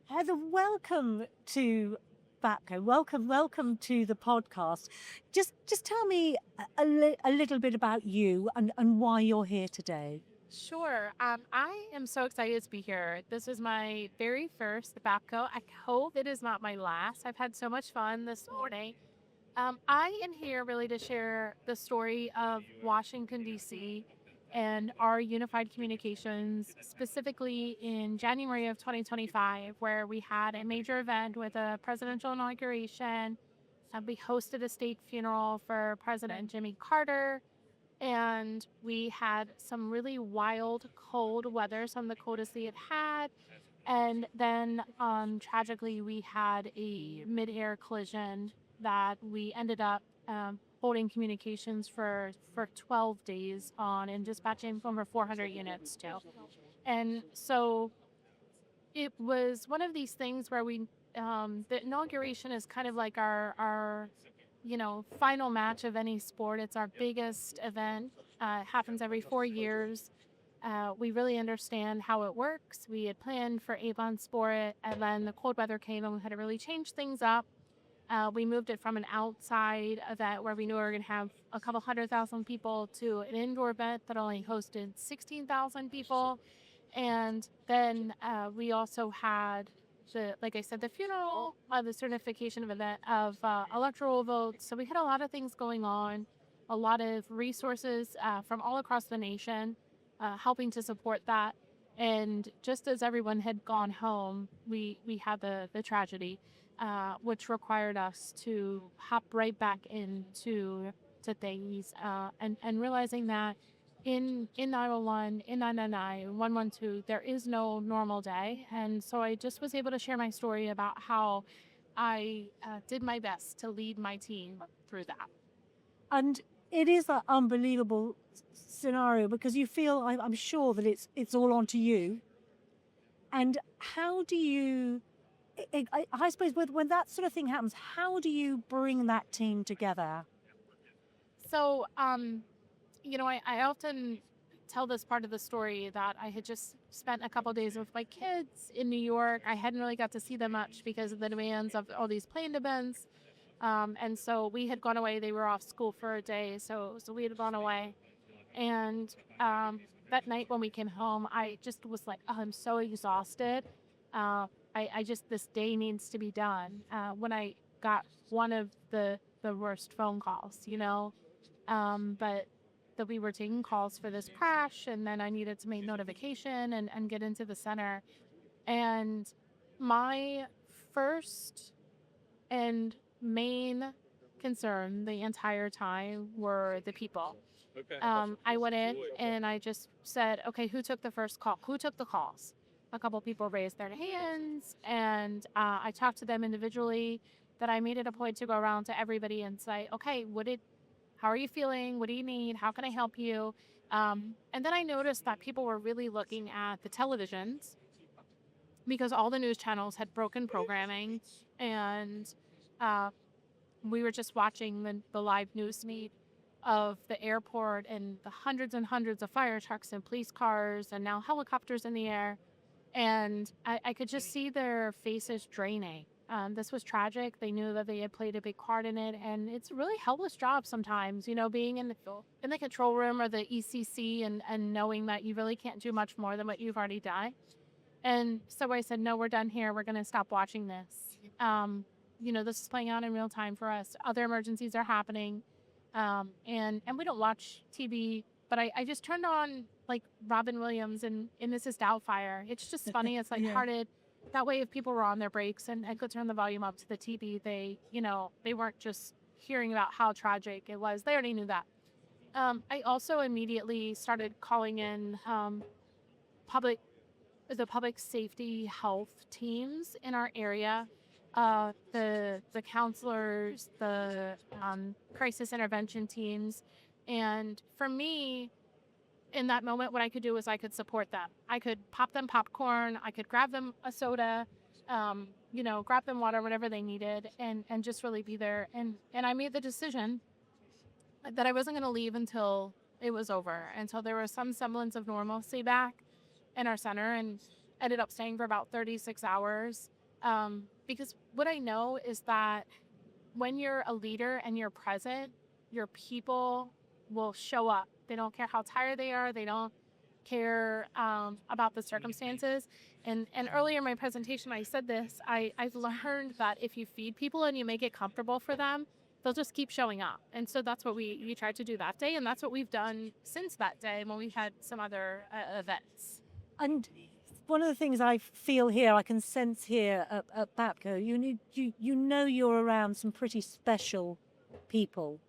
Heather, welcome to BAPCO. Welcome to the podcast. Just tell me a little bit about you and why you're here today. Sure. I am so excited to be here. This is my very first BAPCO. I hope it is not my last. I've had so much fun this morning. I am here really to share the story of Washington, D.C. and our unified communications, specifically in January of 2025, where we had a major event with a presidential inauguration. We hosted a state funeral for President Jimmy Carter. And we had some really wild cold weather, some of the coldest we had had. And then tragically, we had a mid-air collision that we ended up holding communications for 12 days on and dispatching over 400 units to. And so it was one of these things where the inauguration is kind of like our final match of any sport. It's our biggest event. It happens every 4 years. We really understand how it works. We had planned for 8 months for it, and then the cold weather came and we had to really change things up. We moved it from an outside event where we knew we were going to have a couple 100,000 people to an indoor event that only hosted 16,000 people. And then we also had like I said, the funeral, the certification of event of electoral votes. So we had a lot of things going on, a lot of resources from all across the nation helping to support that. And just as everyone had gone home, we had the tragedy, which required us to hop right back into things and realizing that in 911, in 999, 112, there is no normal day. And so I just was able to share my story about how I did my best to lead my team through that. And it is an unbelievable scenario because you feel, I'm sure that it's all onto you. And how do you, I suppose, when that sort of thing happens, how do you bring that team together? So, I often tell this part of the story that I had just spent a couple days with my kids in New York. I hadn't really got to see them much because of the demands of all these planned events. And so we had gone away. They were off school for a day. So we had gone away. And that night when we came home, I just was like, oh, I'm so exhausted. I just, this day needs to be done. When I got one of the worst phone calls, but that we were taking calls for this crash, and then I needed to make notification and get into the center. And my first and main concern the entire time were the people. I went in and I just said, okay, who took the first call? Who took the calls? A couple people raised their hands, and I talked to them individually. That I made it a point to go around to everybody and say, okay, how are you feeling? What do you need? How can I help you? And then I noticed that people were really looking at the televisions because all the news channels had broken programming, and we were just watching the live news feed of the airport and the hundreds and hundreds of fire trucks and police cars and now helicopters in the air. And I could just see their faces draining. This was tragic. They knew that they had played a big part in it, and it's a really helpless job sometimes, being in the control room or the ECC and knowing that you really can't do much more than what you've already done. And so I said, no, we're done here. We're going to stop watching this. This is playing out in real time for us. Other emergencies are happening, and we don't watch TV, but I just turned on like Robin Williams and Mrs. Doubtfire. It's just funny. It's lighthearted. That way, if people were on their breaks and could turn the volume up to the TV, they weren't just hearing about how tragic it was. They already knew that. I also immediately started calling in the public safety health teams in our area, the counselors, the crisis intervention teams, and for me, in that moment, what I could do was I could support them. I could pop them popcorn. I could grab them a soda, grab them water, whatever they needed, and just really be there. And I made the decision that I wasn't going to leave until it was over. And so there was some semblance of normalcy back in our center, and ended up staying for about 36 hours. Because what I know is that when you're a leader and you're present, your people will show up. They don't care how tired they are. They don't care about the circumstances. And earlier in my presentation, I said this. I've learned that if you feed people and you make it comfortable for them, they'll just keep showing up. And so that's what we tried to do that day. And that's what we've done since that day when we had some other events. And one of the things I feel here, I can sense here at BAPCO, you know you're around some pretty special people,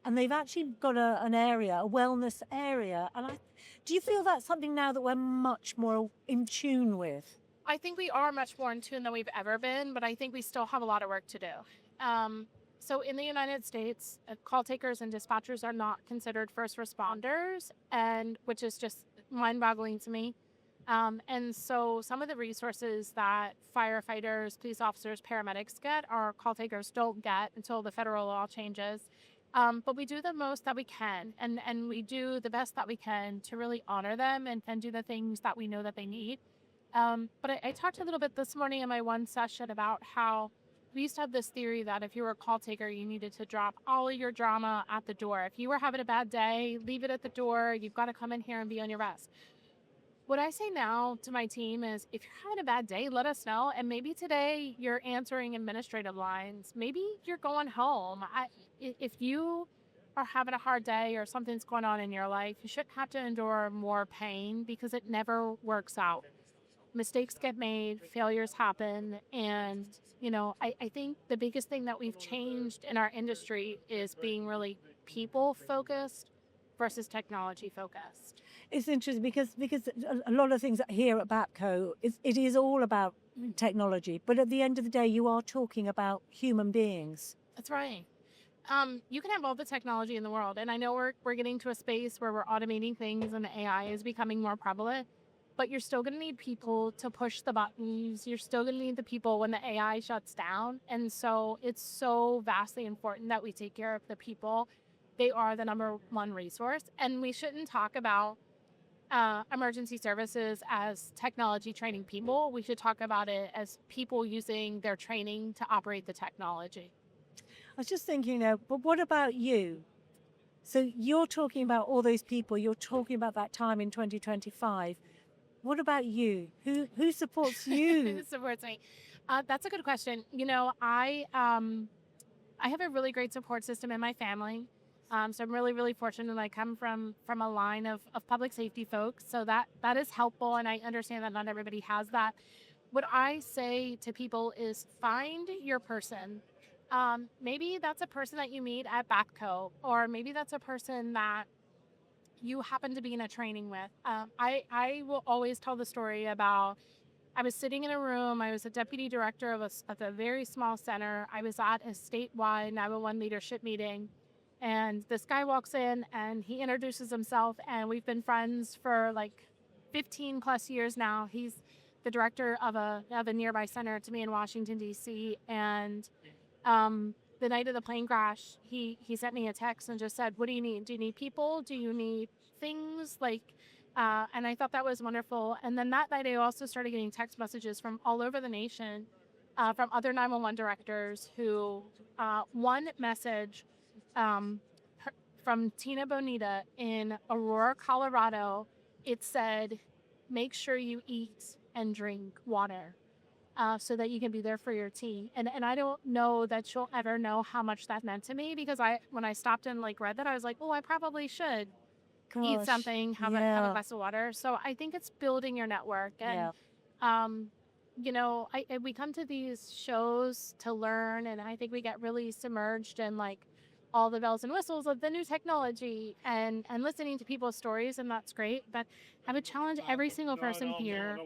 and they've actually got an area, a wellness area. And do you feel that's something now that we're much more in tune with? I think we are much more in tune than we've ever been, but I think we still have a lot of work to do. So in the United States, call takers and dispatchers are not considered first responders, and which is just mind-boggling to me. And so some of the resources that firefighters, police officers, paramedics get, our call takers don't get until the federal law changes. But we do the most that we can, and we do the best that we can to really honor them and do the things that we know that they need. But I talked a little bit this morning in my one session about how we used to have this theory that if you were a call taker, you needed to drop all of your drama at the door. If you were having a bad day, leave it at the door. You've got to come in here and be on your best. What I say now to my team is, if you're having a bad day, let us know. And maybe today you're answering administrative lines. Maybe you're going home. If you are having a hard day or something's going on in your life, you shouldn't have to endure more pain, because it never works out. Mistakes get made, failures happen. And, I think the biggest thing that we've changed in our industry is being really people focused versus technology focused. It's interesting because a lot of things here at BAPCO, it is all about technology, but at the end of the day, you are talking about human beings. That's right. You can have all the technology in the world, and I know we're getting to a space where we're automating things and AI is becoming more prevalent, but you're still going to need people to push the buttons. You're still going to need the people when the AI shuts down. And so it's so vastly important that we take care of the people. They are the number one resource, and we shouldn't talk about emergency services as technology training people. We should talk about it as people using their training to operate the technology. I was just thinking, but what about you? So you're talking about all those people, you're talking about that time in 2025. What about you? Who supports you? Who supports me? That's a good question. I have a really great support system in my family. So I'm really, really fortunate. I come from a line of public safety folks. So that is helpful. And I understand that not everybody has that. What I say to people is, find your person. Maybe that's a person that you meet at BAPCO, or maybe that's a person that you happen to be in a training with. I will always tell the story about, I was sitting in a room. I was a deputy director of a very small center. I was at a statewide 911 leadership meeting. And this guy walks in and he introduces himself, and we've been friends for like 15 plus years now. He's the director of a nearby center to me in Washington, D.C. And the night of the plane crash, he sent me a text and just said, "What do you need? Do you need people? Do you need things?" And I thought that was wonderful. And then that night I also started getting text messages from all over the nation, from other 911 directors who, one message from Tina Bonita in Aurora, Colorado, it said, "Make sure you eat and drink water so that you can be there for your team." And I don't know that you'll ever know how much that meant to me, because when I stopped and read that, I was like, oh, I probably should eat something, have a glass of water. So I think it's building your network. And, we come to these shows to learn, and I think we get really submerged in all the bells and whistles of the new technology and listening to people's stories, and that's great. But I would challenge every single person here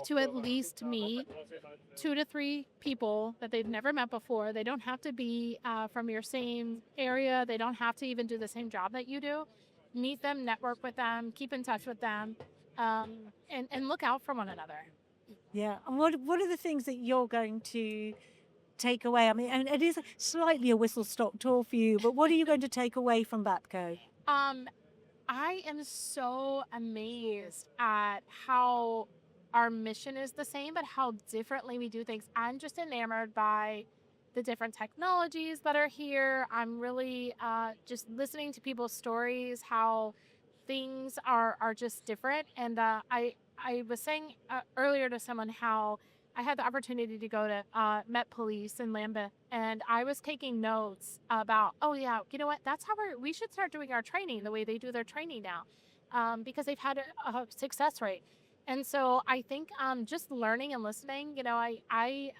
to at least meet 2 to 3 people that they've never met before. They don't have to be from your same area. They don't have to even do the same job that you do. Meet them, network with them, keep in touch with them, and look out for one another. Yeah. And what are the things that you're going to take away? I mean, and it is slightly a whistle-stop tour for you, but what are you going to take away from BAPCO? I am so amazed at how our mission is the same, but how differently we do things. I'm just enamored by the different technologies that are here. I'm really just listening to people's stories, how things are just different. And I was saying earlier to someone how I had the opportunity to go to Met Police in Lambeth, and I was taking notes about, oh yeah, you know what? That's how we should start doing our training the way they do their training now, because they've had a success rate. And so I think just learning and listening. I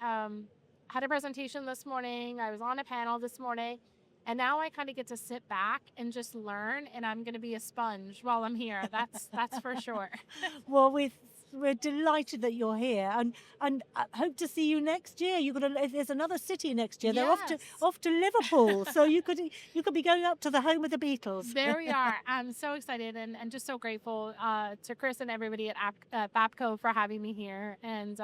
had a presentation this morning. I was on a panel this morning. And now I kind of get to sit back and just learn, and I'm going to be a sponge while I'm here. That's for sure. Well, we're delighted that you're here, and I hope to see you next year. There's another city next year. They're Yes. off to Liverpool, so you could be going up to the home of the Beatles. There we are. I'm so excited and just so grateful to Chris and everybody at BAPCO for having me here. And,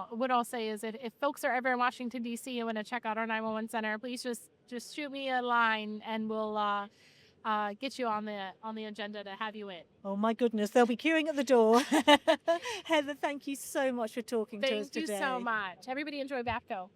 what I'll say is if folks are ever in Washington, D.C. and want to check out our 911 center, please just shoot me a line and we'll get you on the agenda to have you in. Oh my goodness, they'll be queuing at the door. Heather, thank you so much for talking to us Thank today. you so much. Everybody enjoy BAPCO.